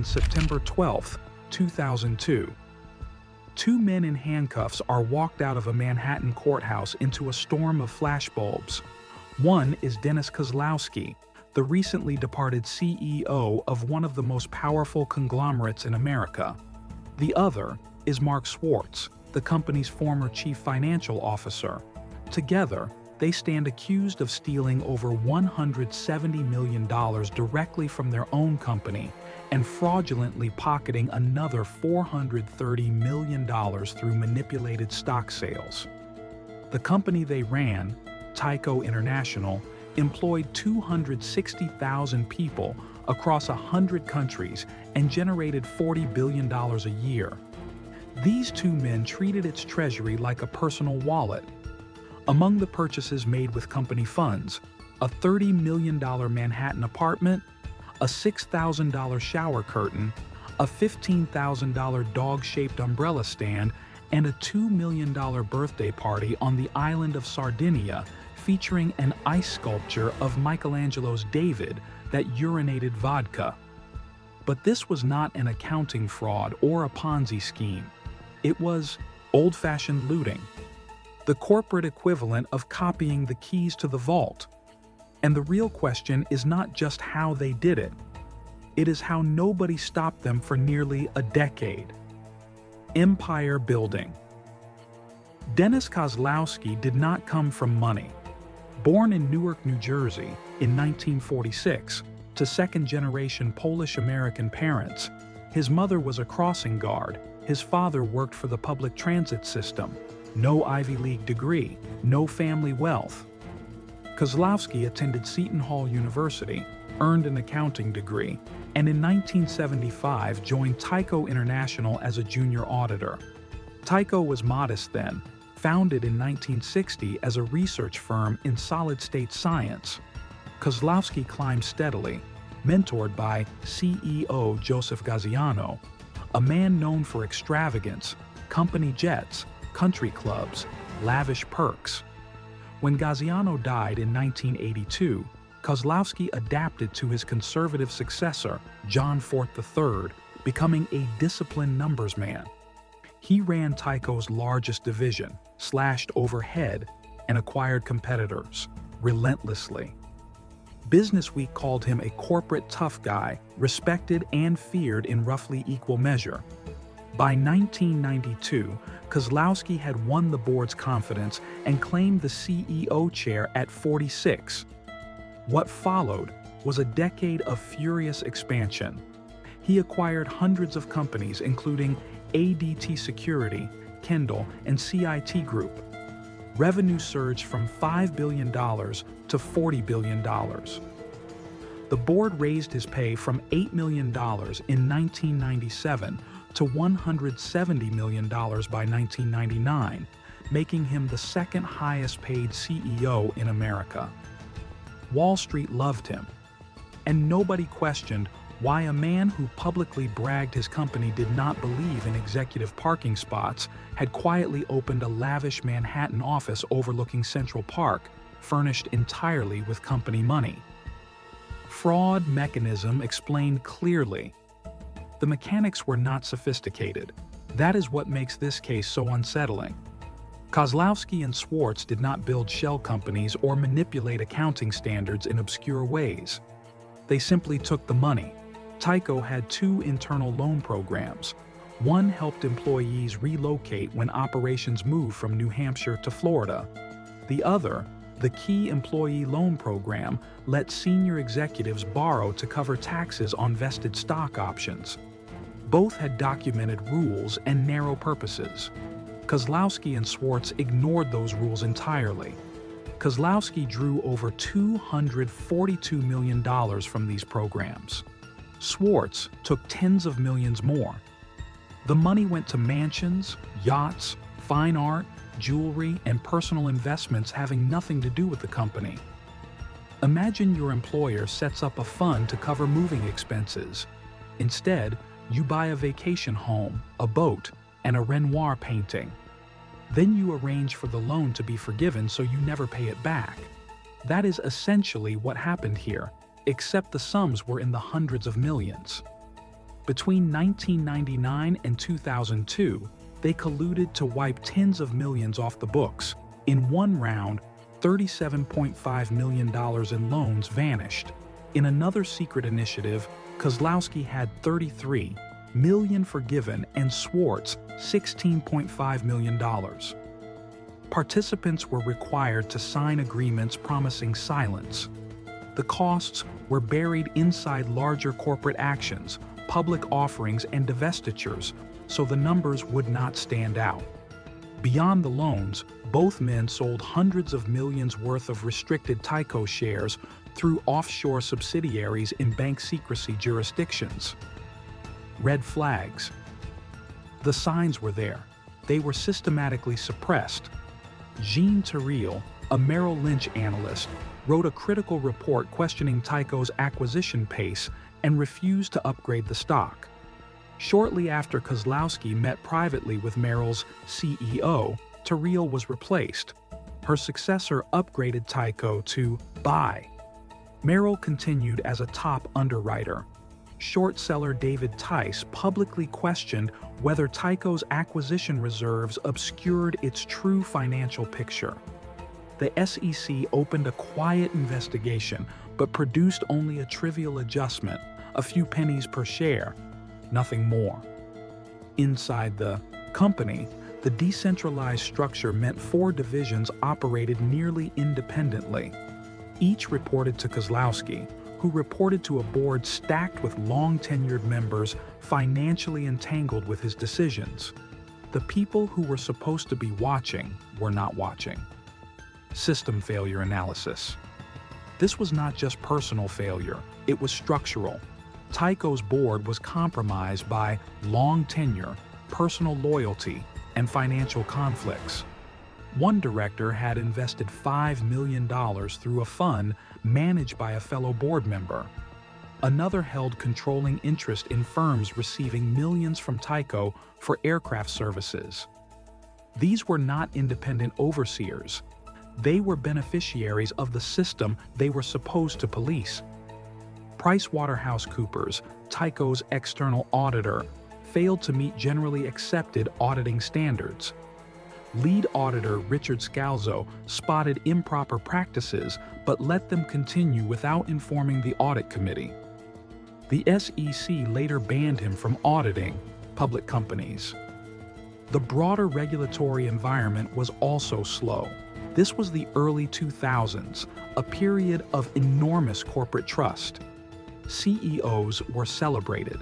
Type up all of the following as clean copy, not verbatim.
September 12, 2002. Two men in handcuffs are walked out of a Manhattan courthouse into a storm of flashbulbs. One is Dennis Kozlowski, the recently departed CEO of one of the most powerful conglomerates in America. The other is Mark Swartz, the company's former chief financial officer. Together, they stand accused of stealing over $170 million directly from their own company and fraudulently pocketing another $430 million through manipulated stock sales. The company they ran, Tyco International, employed 260,000 people across 100 countries and generated $40 billion a year. These two men treated its treasury like a personal wallet. Among the purchases made with company funds, a $30 million Manhattan apartment, a $6,000 shower curtain, a $15,000 dog-shaped umbrella stand, and a $2 million birthday party on the island of Sardinia featuring an ice sculpture of Michelangelo's David that urinated vodka. But this was not an accounting fraud or a Ponzi scheme. It was old-fashioned looting, the corporate equivalent of copying the keys to the vault. And the real question is not just how they did it. It is how nobody stopped them for nearly a decade. Empire building. Dennis Kozlowski did not come from money. Born in Newark, New Jersey in 1946 to second-generation Polish-American parents, his mother was a crossing guard. His father worked for the public transit system. No Ivy League degree, no family wealth. Kozlowski attended Seton Hall University, earned an accounting degree, and in 1975 joined Tyco International as a junior auditor. Tyco was modest then, founded in 1960 as a research firm in solid-state science. Kozlowski climbed steadily, mentored by CEO Joseph Graziano, a man known for extravagance, company jets, country clubs, lavish perks. When Graziano died in 1982, Kozlowski adapted to his conservative successor, John Fort III, becoming a disciplined numbers man. He ran Tyco's largest division, slashed overhead, and acquired competitors relentlessly. Businessweek called him a corporate tough guy, respected and feared in roughly equal measure. By 1992, Kozlowski had won the board's confidence and claimed the CEO chair at 46. What followed was a decade of furious expansion. He acquired hundreds of companies, including ADT Security, Kendall, and CIT Group. Revenue surged from $5 billion to $40 billion. The board raised his pay from $8 million in 1997 to $170 million by 1999, making him the second highest paid CEO in America. Wall Street loved him, and nobody questioned why a man who publicly bragged his company did not believe in executive parking spots had quietly opened a lavish Manhattan office overlooking Central Park, furnished entirely with company money. Fraud mechanism explained clearly. The mechanics were not sophisticated. That is what makes this case so unsettling. Kozlowski and Swartz did not build shell companies or manipulate accounting standards in obscure ways. They simply took the money. Tyco had two internal loan programs. One helped employees relocate when operations moved from New Hampshire to Florida. The other, the Key Employee Loan Program, let senior executives borrow to cover taxes on vested stock options. Both had documented rules and narrow purposes. Kozlowski and Swartz ignored those rules entirely. Kozlowski drew over $242 million from these programs. Swartz took tens of millions more. The money went to mansions, yachts, fine art, jewelry, and personal investments having nothing to do with the company. Imagine your employer sets up a fund to cover moving expenses. Instead, you buy a vacation home, a boat, and a Renoir painting. Then you arrange for the loan to be forgiven so you never pay it back. That is essentially what happened here, except the sums were in the hundreds of millions. Between 1999 and 2002, they colluded to wipe tens of millions off the books. In one round, $37.5 million in loans vanished. In another secret initiative, Kozlowski had $33 million forgiven and Swartz $16.5 million. Participants were required to sign agreements promising silence. The costs were buried inside larger corporate actions, public offerings, and divestitures, so the numbers would not stand out. Beyond the loans, both men sold hundreds of millions worth of restricted Tyco shares through offshore subsidiaries in bank secrecy jurisdictions. Red flags. The signs were there. They were systematically suppressed. Jean Terrell, a Merrill Lynch analyst, wrote a critical report questioning Tyco's acquisition pace and refused to upgrade the stock. Shortly after Kozlowski met privately with Merrill's CEO, Terrell was replaced. Her successor upgraded Tyco to buy. Merrill continued as a top underwriter. Short seller David Tice publicly questioned whether Tyco's acquisition reserves obscured its true financial picture. The SEC opened a quiet investigation but produced only a trivial adjustment, a few pennies per share, nothing more. Inside the company, the decentralized structure meant 4 divisions operated nearly independently. Each reported to Kozlowski, who reported to a board stacked with long-tenured members financially entangled with his decisions. The people who were supposed to be watching were not watching. System failure analysis. This was not just personal failure, it was structural. Tyco's board was compromised by long tenure, personal loyalty, and financial conflicts. One director had invested $5 million through a fund managed by a fellow board member. Another held controlling interest in firms receiving millions from Tyco for aircraft services. These were not independent overseers. They were beneficiaries of the system they were supposed to police. PricewaterhouseCoopers, Tyco's external auditor, failed to meet generally accepted auditing standards. Lead auditor Richard Scalzo spotted improper practices but let them continue without informing the audit committee. The SEC later banned him from auditing public companies. The broader regulatory environment was also slow. This was the early 2000s, a period of enormous corporate trust. CEOs were celebrated.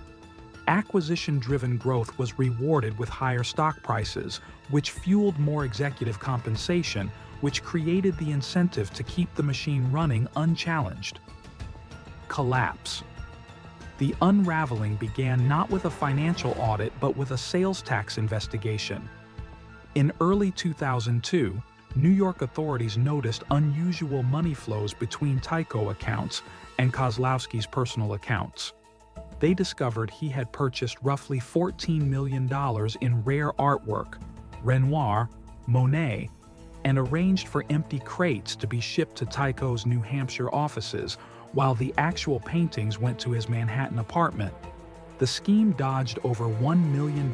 Acquisition-driven growth was rewarded with higher stock prices, which fueled more executive compensation, which created the incentive to keep the machine running unchallenged. Collapse. The unraveling began not with a financial audit but with a sales tax investigation. In early 2002, New York authorities noticed unusual money flows between Tyco accounts and Kozlowski's personal accounts. They discovered he had purchased roughly $14 million in rare artwork, Renoir, Monet, and arranged for empty crates to be shipped to Tyco's New Hampshire offices, while the actual paintings went to his Manhattan apartment. The scheme dodged over $1 million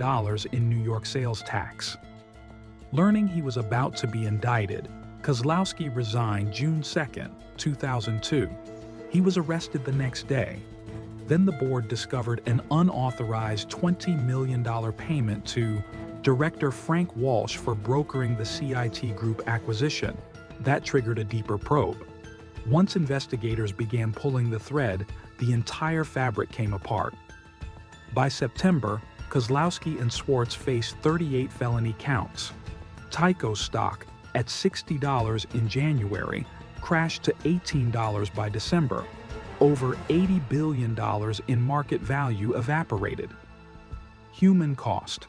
in New York sales tax. Learning he was about to be indicted, Kozlowski resigned June 2, 2002. He was arrested the next day. Then the board discovered an unauthorized $20 million payment to Director Frank Walsh for brokering the CIT Group acquisition. That triggered a deeper probe. Once investigators began pulling the thread, the entire fabric came apart. By September, Kozlowski and Swartz faced 38 felony counts. Tyco stock, at $60 in January, crashed to $18 by December. Over $80 billion in market value evaporated. Human cost.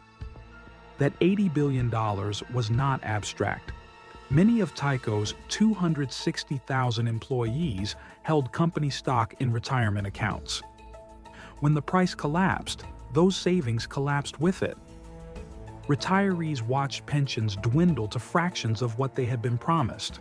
That $80 billion was not abstract. Many of Tyco's 260,000 employees held company stock in retirement accounts. When the price collapsed, those savings collapsed with it. Retirees watched pensions dwindle to fractions of what they had been promised.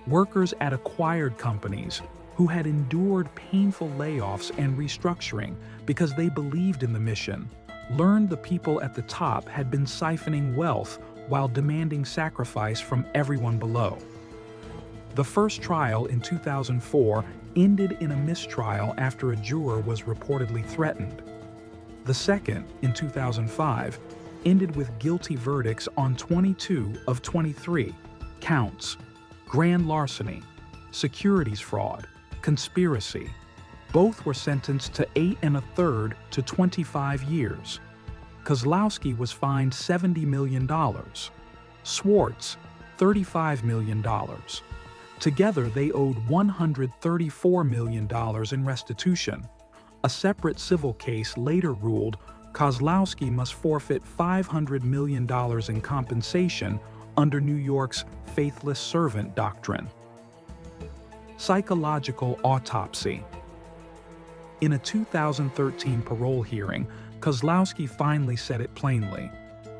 Workers at acquired companies, who had endured painful layoffs and restructuring because they believed in the mission, learned the people at the top had been siphoning wealth while demanding sacrifice from everyone below. The first trial in 2004 ended in a mistrial after a juror was reportedly threatened. The second, in 2005, ended with guilty verdicts on 22 of 23 counts: grand larceny, securities fraud, conspiracy. Both were sentenced to 8 1/3 to 25 years. Kozlowski was fined $70 million. Swartz, $35 million. Together, they owed $134 million in restitution. A separate civil case later ruled Kozlowski must forfeit $500 million in compensation under New York's faithless servant doctrine. Psychological autopsy. In a 2013 parole hearing, Kozlowski finally said it plainly.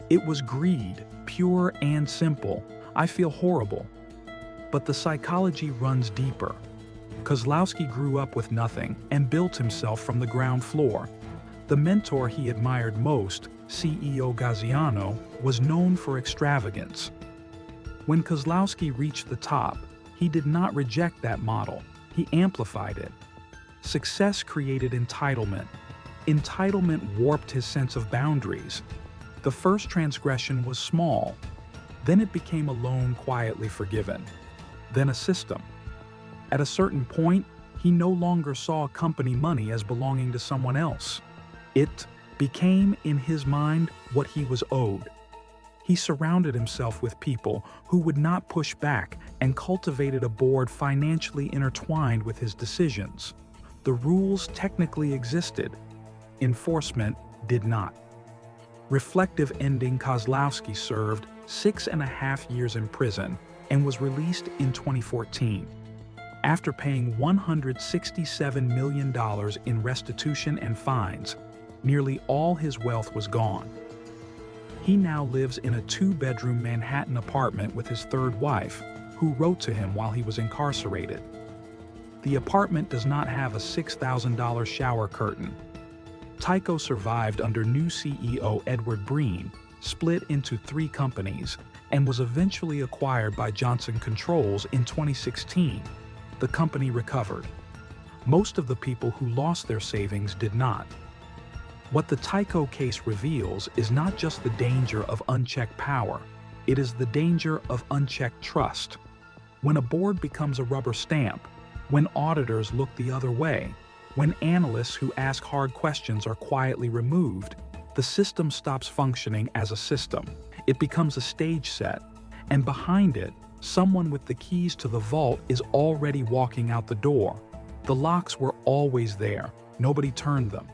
"It was greed, pure and simple. I feel horrible." But the psychology runs deeper. Kozlowski grew up with nothing and built himself from the ground floor. The mentor he admired most, CEO Gaziano, was known for extravagance. When Kozlowski reached the top, he did not reject that model. He amplified it. Success created entitlement. Entitlement warped his sense of boundaries. The first transgression was small. Then it became a loan quietly forgiven. Then a system. At a certain point, he no longer saw company money as belonging to someone else. It became, in his mind, what he was owed. He surrounded himself with people who would not push back and cultivated a board financially intertwined with his decisions. The rules technically existed. Enforcement did not. Reflective ending: Kozlowski served 6.5 years in prison and was released in 2014. After paying $167 million in restitution and fines, nearly all his wealth was gone. He now lives in a 2-bedroom Manhattan apartment with his third wife, who wrote to him while he was incarcerated. The apartment does not have a $6,000 shower curtain. Tyco survived under new CEO Edward Breen, split into 3 companies, and was eventually acquired by Johnson Controls in 2016. The company recovered. Most of the people who lost their savings did not. What the Tyco case reveals is not just the danger of unchecked power, it is the danger of unchecked trust. When a board becomes a rubber stamp, when auditors look the other way, when analysts who ask hard questions are quietly removed, the system stops functioning as a system. It becomes a stage set, and behind it, someone with the keys to the vault is already walking out the door. The locks were always there. Nobody turned them.